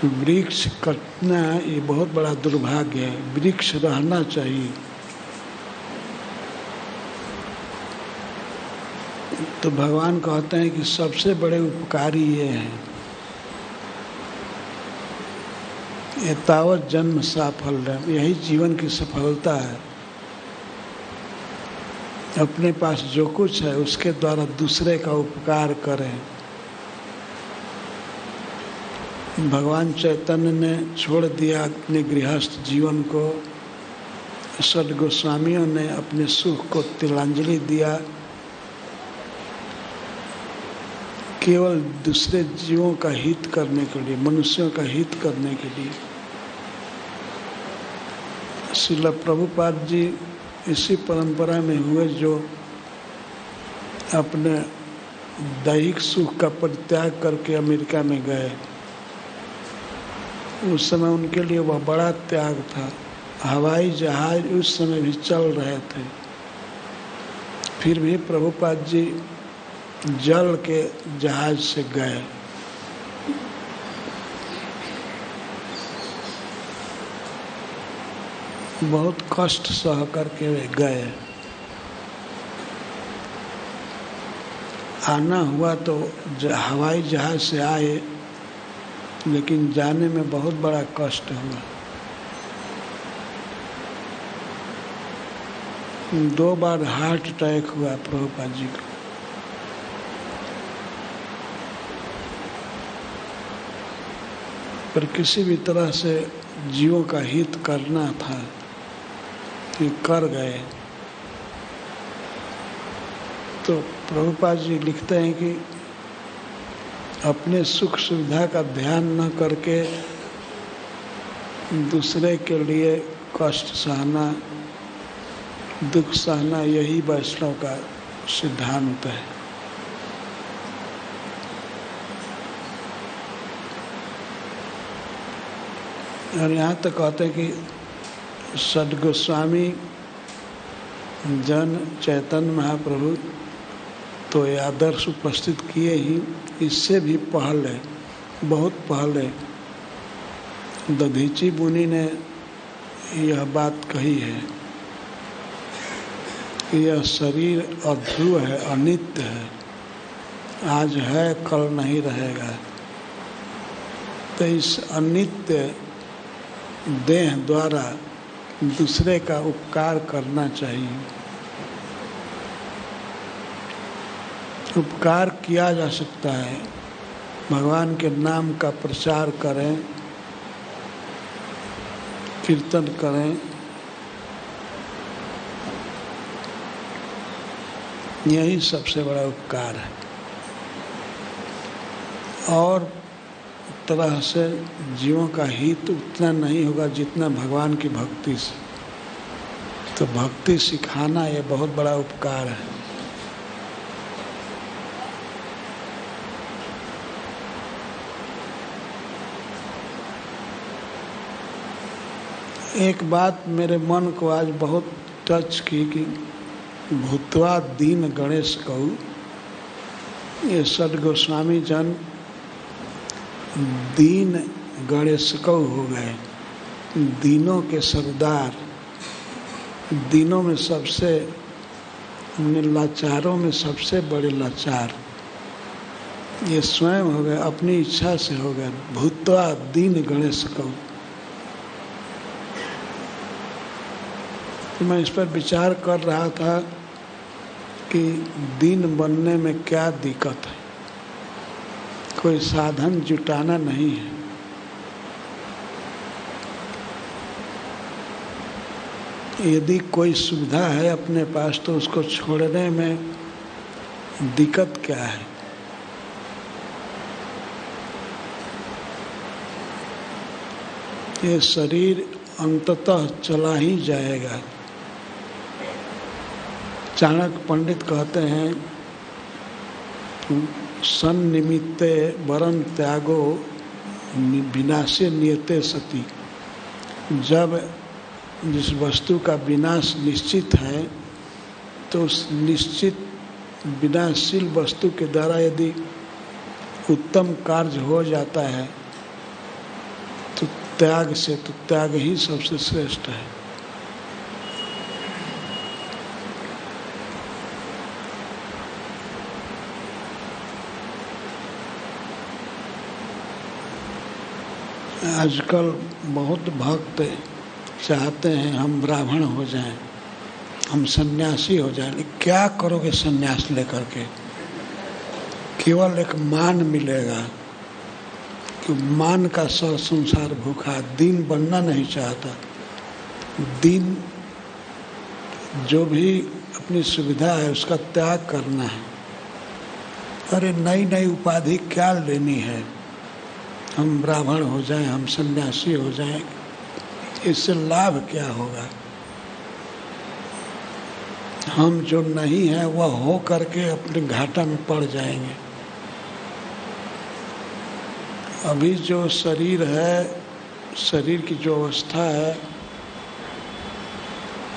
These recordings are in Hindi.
वृक्ष कटना ये बहुत बड़ा दुर्भाग्य है। वृक्ष रहना चाहिए। तो भगवान कहते हैं कि सबसे बड़े उपकारी ये हैं। एतावत जन्म साफल्यम, यही जीवन की सफलता है। अपने पास जो कुछ है उसके द्वारा दूसरे का उपकार करें। भगवान चैतन्य ने छोड़ दिया अपने गृहस्थ जीवन को। सद गोस्वामियों ने अपने सुख को तिलांजलि दिया, केवल दूसरे जीवों का हित करने के लिए, मनुष्यों का हित करने के लिए। श्रील प्रभुपाद जी इसी परंपरा में हुए, जो अपने दैहिक सुख का परित्याग करके अमेरिका में गए। उस समय उनके लिए वह बड़ा त्याग था। हवाई जहाज उस समय भी चल रहे थे, फिर भी प्रभुपाद जी जल के जहाज से गए। बहुत कष्ट सह करके वे गए। आना हुआ तो हवाई जहाज से आए, लेकिन जाने में बहुत बड़ा कष्ट हुआ। 2 बार हार्ट अटैक हुआ प्रभुपाद जी को। पर किसी भी तरह से जीवों का हित करना था, कि कर गए। तो प्रभुपाद जी लिखते हैं कि अपने सुख सुविधा का ध्यान न करके दूसरे के लिए कष्ट सहना, दुख सहना, यही वैष्णव का सिद्धांत है। और यहाँ तक कहते हैं कि सदगोस्वामी जन चैतन्य महाप्रभु तो ये आदर्श उपस्थित किए ही। इससे भी पहले, बहुत पहले दधीची मुनि ने यह बात कही है कि यह शरीर अध्रुव है, अनित्य है, आज है कल नहीं रहेगा। तो इस अनित्य देह द्वारा दूसरे का उपकार करना चाहिए। उपकार किया जा सकता है। भगवान के नाम का प्रचार करें, कीर्तन करें, यही सबसे बड़ा उपकार है। और तरह से जीवों का हित उतना नहीं होगा जितना भगवान की भक्ति से। तो भक्ति सिखाना ये बहुत बड़ा उपकार है। एक बात मेरे मन को आज बहुत टच की कि भूतवा दीन गणेश कहू, ये सद गोस्वामी जन दीन गणेश कौ हो गए। दीनों के सरदार, दीनों में सबसे, लाचारों में सबसे बड़े लाचार ये स्वयं हो गए, अपनी इच्छा से हो गए। भूतवा दीन गणेश कौ। तो मैं इस पर विचार कर रहा था कि दीन बनने में क्या दिक्कत है। कोई साधन जुटाना नहीं है। यदि कोई सुविधा है अपने पास तो उसको छोड़ने में दिक्कत क्या है। ये शरीर अंततः चला ही जाएगा। चाणक्य पंडित कहते हैं, सन्निमित्ते वरम त्यागो विनाशे नियते सति। जब जिस वस्तु का विनाश निश्चित है तो उस निश्चित विनाशशील वस्तु के द्वारा यदि उत्तम कार्य हो जाता है त्याग से तो त्याग ही सबसे श्रेष्ठ है। आजकल बहुत भक्त चाहते हैं हम ब्राह्मण हो जाएं, हम सन्यासी हो जाएं। क्या करोगे सन्यास लेकर के? केवल एक मान मिलेगा कि मान का सारा संसार भूखा, दीन बनना नहीं चाहता। दीन जो भी अपनी सुविधा है उसका त्याग करना है। अरे नई नई उपाधि क्या लेनी है? हम ब्राह्मण हो जाएं, हम सन्यासी हो जाएं, इससे लाभ क्या होगा? हम जो नहीं है वह हो करके अपने घाटा में पड़ जाएंगे। अभी जो शरीर है, शरीर की जो अवस्था है,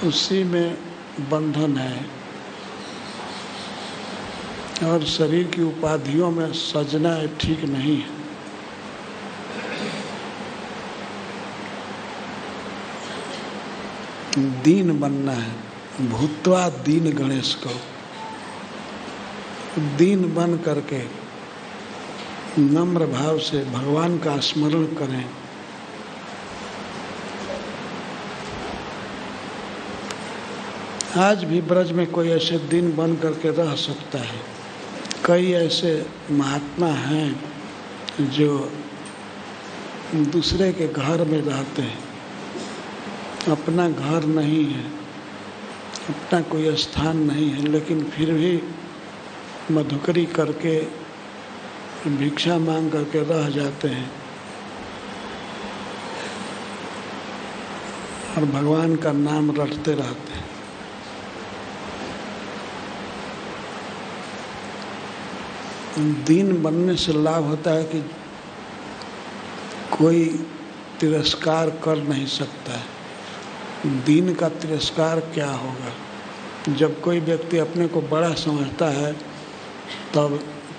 उसी में बंधन है और शरीर की उपाधियों में सजना ठीक नहीं है। दीन बनना है, भूत्वा दीन गणेश को। दीन बन करके नम्र भाव से भगवान का स्मरण करें। आज भी ब्रज में कोई ऐसे दीन बन करके रह सकता है। कई ऐसे महात्मा हैं जो दूसरे के घर में रहते हैं, अपना घर नहीं है, अपना कोई स्थान नहीं है, लेकिन फिर भी मधुकरी करके भिक्षा मांग करके रह जाते हैं और भगवान का नाम रटते रहते हैं। दीन बनने से लाभ होता है कि कोई तिरस्कार कर नहीं सकता है। दीन का तिरस्कार क्या होगा? जब कोई व्यक्ति अपने को बड़ा समझता है तब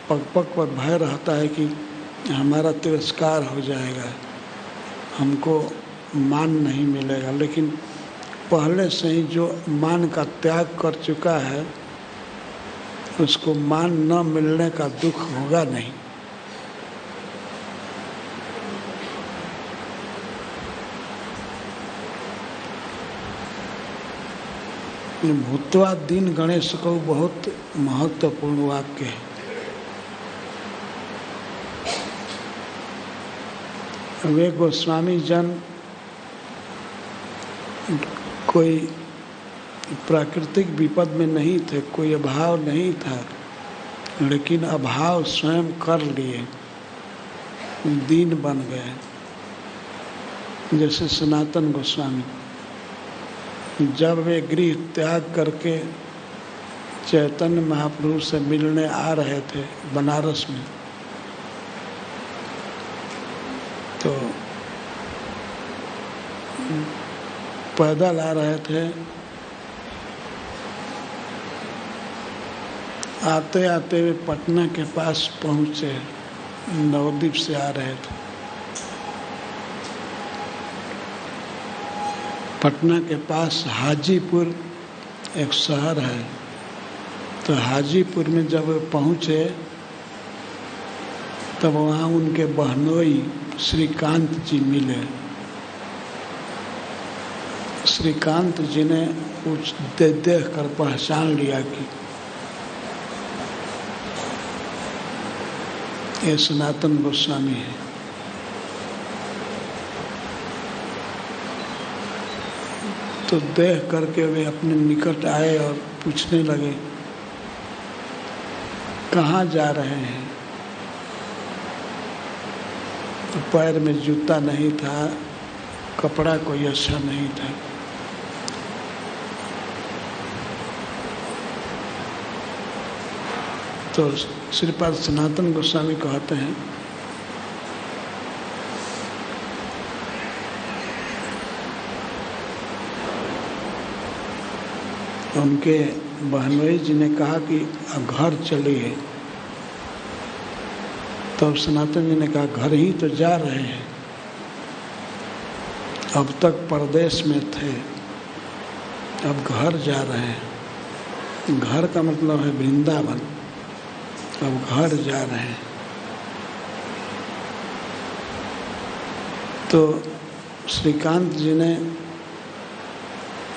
पग पग पर भय रहता है कि हमारा तिरस्कार हो जाएगा, हमको मान नहीं मिलेगा। लेकिन पहले से ही जो मान का त्याग कर चुका है उसको मान न मिलने का दुख होगा नहीं। भूत्वा दीन गणेश को बहुत महत्वपूर्ण वाक्य है। वे गोस्वामी जन कोई प्राकृतिक विपद में नहीं थे, कोई अभाव नहीं था, लेकिन अभाव स्वयं कर लिए, दीन बन गए। जैसे सनातन गोस्वामी जब वे गृह त्याग करके चैतन्य महाप्रभु से मिलने आ रहे थे बनारस में, तो पैदल आ रहे थे। आते आते वे पटना के पास पहुँचे, नवद्वीप से आ रहे थे। पटना के पास हाजीपुर एक शहर है, तो हाजीपुर में जब वे पहुँचे तब वहाँ उनके बहनोई श्रीकांत जी मिले। श्रीकांत जी ने कुछ देख कर पहचान लिया कि ये सनातन गोस्वामी है। तो देख करके वे अपने निकट आए और पूछने लगे, कहाँ जा रहे हैं? तो पैर में जूता नहीं था, कपड़ा कोई अच्छा नहीं था। तो श्रीपाद सनातन गोस्वामी कहते हैं, उनके बहनोई जी ने कहा कि घर चलिए। तब सनातन जी ने कहा घर ही तो जा रहे हैं। अब तक परदेश में थे, अब घर जा रहे हैं। घर का मतलब है वृंदावन, अब घर जा रहे हैं। तो श्रीकांत जी ने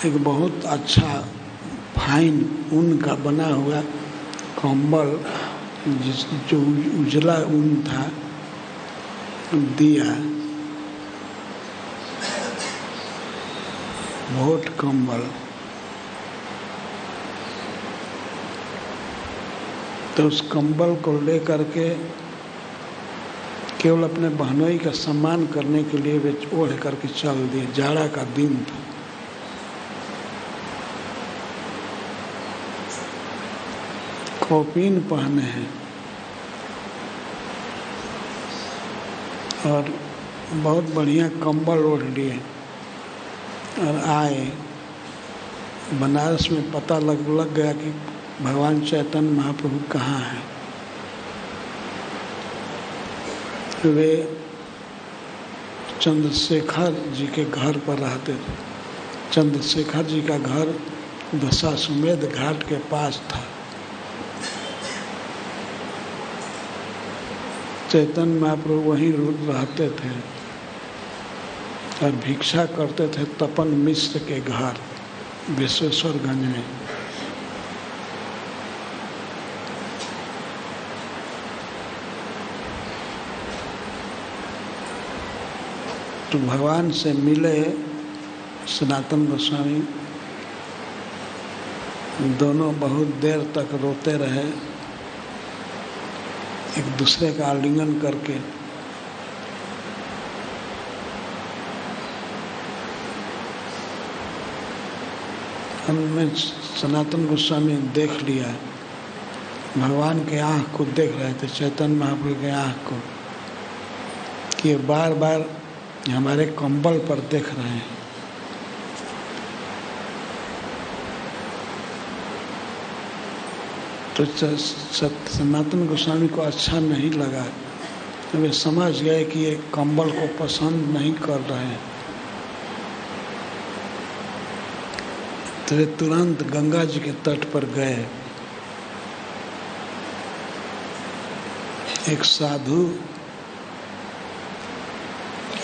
एक बहुत अच्छा फाइन ऊन का बना हुआ कंबल, जो उजला ऊन था, दिया। वोट कंबल। तो उस कंबल को लेकर के केवल अपने बहनोई का सम्मान करने के लिए वे ओढ़ करके चल दिए। जाड़ा का दिन था। कौपीन पहने हैं और बहुत बढ़िया कंबल ओढ़ लिए और आए। बनारस में पता लग गया कि भगवान चैतन्य महाप्रभु कहाँ हैं। वे चंद्रशेखर जी के घर पर रहते थे। चंद्रशेखर जी का घर दशाश्वमेध घाट के पास था। चैतन्य महाप्रभु वहीं रहते थे और भिक्षा करते थे तपन मिश्र के घर विश्वेश्वरगंज में। तो भगवान से मिले सनातन गोस्वामी। दोनों बहुत देर तक रोते रहे, एक दूसरे का आलिंगन करके। हमने सनातन गोस्वामी देख लिया, भगवान के आँख को देख रहे थे, चैतन्य महाप्रभु के आँख को, कि बार बार हमारे कंबल पर देख रहे हैं। तो सनातन गोस्वामी को अच्छा नहीं लगा। तो वे समझ गए कि ये कंबल को पसंद नहीं कर रहे हैं। तो वे तुरंत गंगा जी के तट पर गए। एक साधु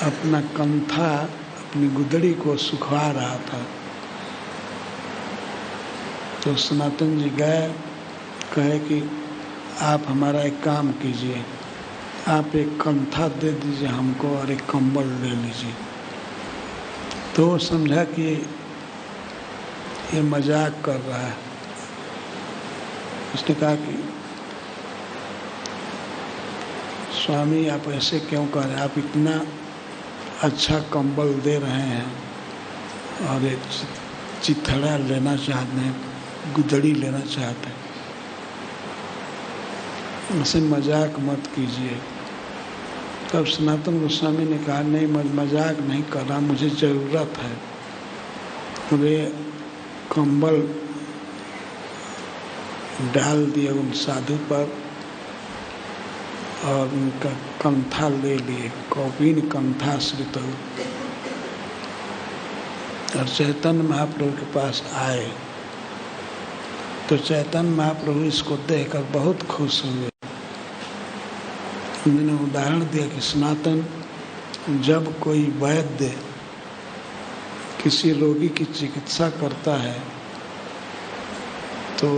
अपना कंथा, अपनी गुदड़ी को सुखवा रहा था। तो सनातन जी गए, कहे कि आप हमारा एक काम कीजिए, आप एक कंथा दे दीजिए हमको और एक कंबल ले लीजिए। तो वो समझा कि ये मजाक कर रहा है। उसने कहा कि स्वामी आप ऐसे क्यों कर रहे हैं, आप इतना अच्छा कंबल दे रहे हैं और एक चिथड़ा लेना चाहते हैं, गुदड़ी लेना चाहते हैं, उनसे मजाक मत कीजिए। तब सनातन गोस्वामी ने कहा नहीं, मजाक नहीं कर रहा, मुझे ज़रूरत है। वे कंबल डाल दिए उन साधु पर और उनका कंथा ले लिए, कौपीन कंथाश्रित। और चैतन्य महाप्रभु के पास आए। तो चैतन्य महाप्रभु इसको देखकर बहुत खुश हुए। उन्होंने उदाहरण दिया कि सनातन, जब कोई वैद्य किसी रोगी की चिकित्सा करता है तो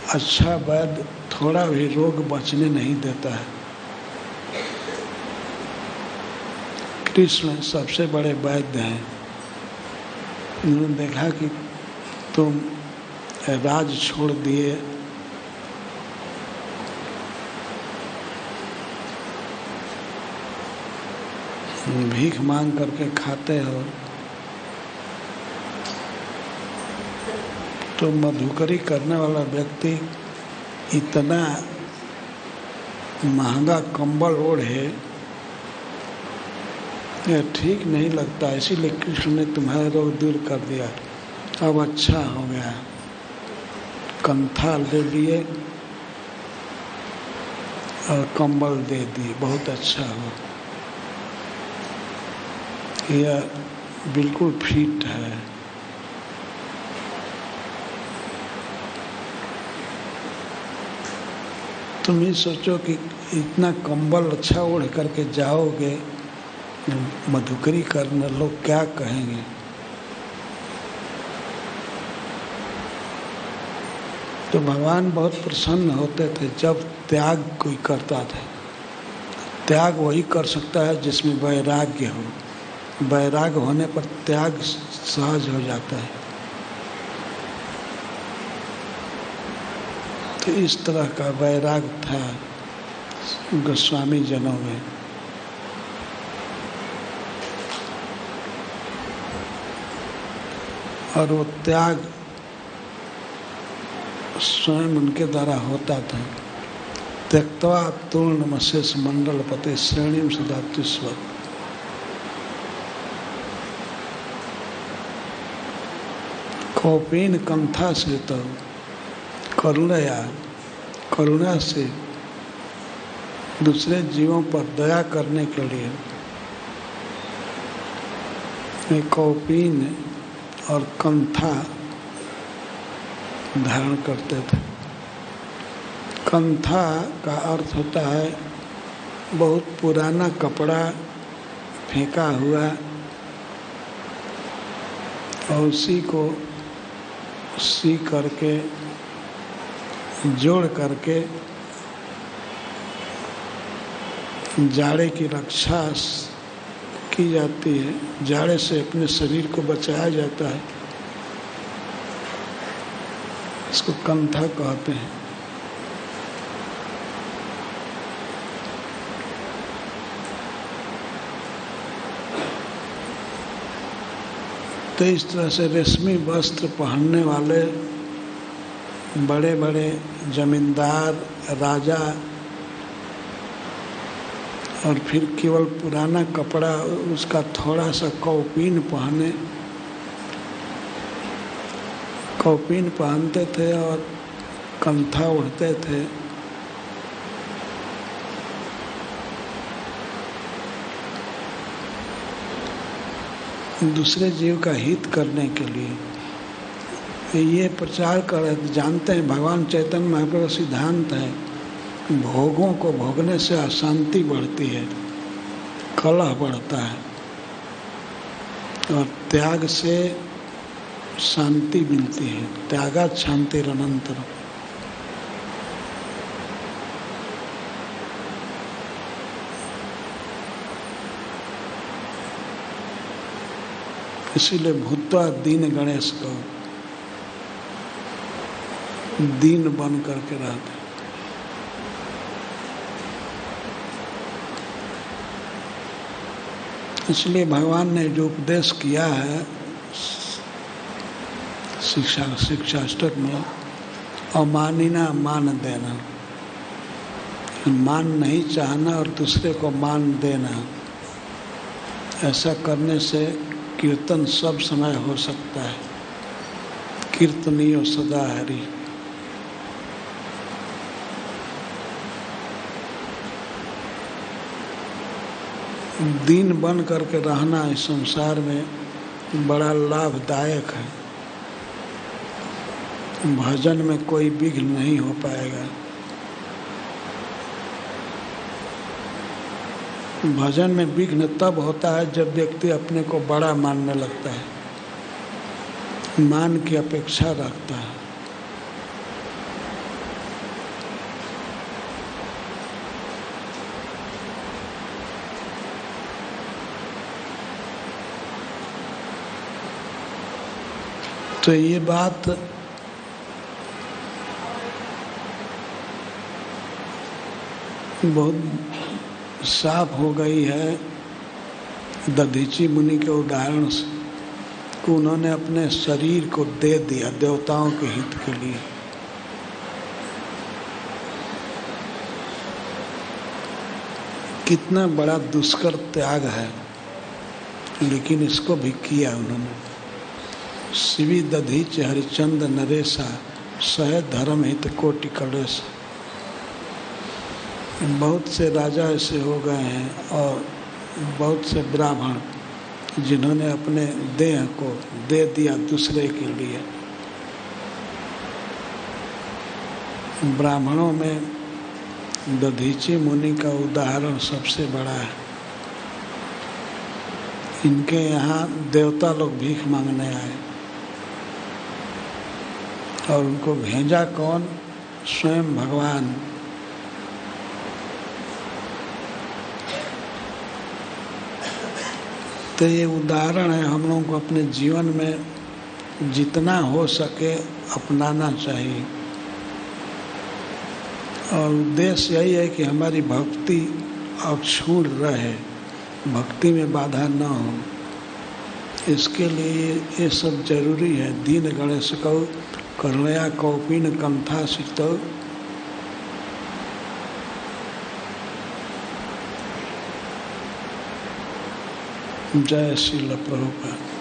अच्छा वैद्य थोड़ा भी रोग बचने नहीं देता है। कृष्ण सबसे बड़े वैद्य हैं। उन्होंने देखा कि तुम राज छोड़ दिए, भीख मांग करके खाते हो, तो मधुकरी करने वाला व्यक्ति इतना महंगा कंबल ओढ़े, यह ठीक नहीं लगता। इसीलिए कृष्ण ने तुम्हारा रोग दूर कर दिया, अब अच्छा हो गया। कंथा ले लिए और कंबल दे दिए, बहुत अच्छा हो। यह बिल्कुल फिट है। तुम ही सोचो कि इतना कंबल अच्छा ओढ़ करके जाओगे मधुकरी करने, लोग क्या कहेंगे। तो भगवान बहुत प्रसन्न होते थे जब त्याग कोई करता था। त्याग वही कर सकता है जिसमें वैराग्य हो। वैराग्य होने पर त्याग सहज हो जाता है। तो इस तरह का वैराग्य था गोस्वामी जनों में। और वो त्याग स्वयं उनके द्वारा होता था। त्यक्त्वा तूर्णमशेष मंडलपते श्रेणीम सदात्स्व। कौपीन कंथा से तो करुणा से दूसरे जीवों पर दया करने के लिए कौपीन और कंथा धारण करते थे। कंथा का अर्थ होता है बहुत पुराना कपड़ा फेंका हुआ और उसी को सी करके जोड़ करके जाड़े की रक्षा की जाती है। जाड़े से अपने शरीर को बचाया जाता है। इसको कंथा कहते हैं। तो इस तरह से रेशमी वस्त्र पहनने वाले बड़े बड़े जमींदार, राजा, और फिर केवल पुराना कपड़ा उसका थोड़ा सा कौपीन पहनते थे और कंथा ओढ़ते थे। दूसरे जीव का हित करने के लिए ये प्रचार कर जानते हैं। भगवान चैतन्य महाप्रभु का सिद्धांत है, भोगों को भोगने से अशांति बढ़ती है, कलह बढ़ता है, और त्याग से शांति मिलती है। त्यागात् शांतिरनंतरम्। इसीलिए भूत्वा दीन गणेश को दीन बन करके रहते। इसलिए भगवान ने जो उपदेश किया है शिक्षाष्टक में, अमानिना मान देना, मान नहीं चाहना और दूसरे को मान देना, ऐसा करने से कीर्तन सब समय हो सकता है। कीर्तनीय सदा हरि। दीन बन करके रहना इस संसार में बड़ा लाभदायक है। भजन में कोई विघ्न नहीं हो पाएगा। भजन में विघ्न तब होता है जब व्यक्ति अपने को बड़ा मानने लगता है, मान की अपेक्षा रखता है। तो ये बात बहुत साफ हो गई है दधीची मुनि के उदाहरण से, कि उन्होंने अपने शरीर को दे दिया देवताओं के हित के लिए। कितना बड़ा दुष्कर त्याग है, लेकिन इसको भी किया उन्होंने। शिवी दधीच हरिचंद नरेशा सह धर्म हित कोटि कलेश। बहुत से राजा ऐसे हो गए हैं और बहुत से ब्राह्मण जिन्होंने अपने देह को दे दिया दूसरे के लिए। ब्राह्मणों में दधीची मुनि का उदाहरण सबसे बड़ा है। इनके यहाँ देवता लोग भीख मांगने आए और उनको भेजा कौन? स्वयं भगवान। तो ये उदाहरण है, हम लोगों को अपने जीवन में जितना हो सके अपनाना चाहिए। और उद्देश्य यही है कि हमारी भक्ति अक्षुण्ण रहे, भक्ति में बाधा न हो। इसके लिए ये सब जरूरी है। दीन गणेश कौ करुणया कौपीन कंथा सितो। जय श्रील प्रभुपाद।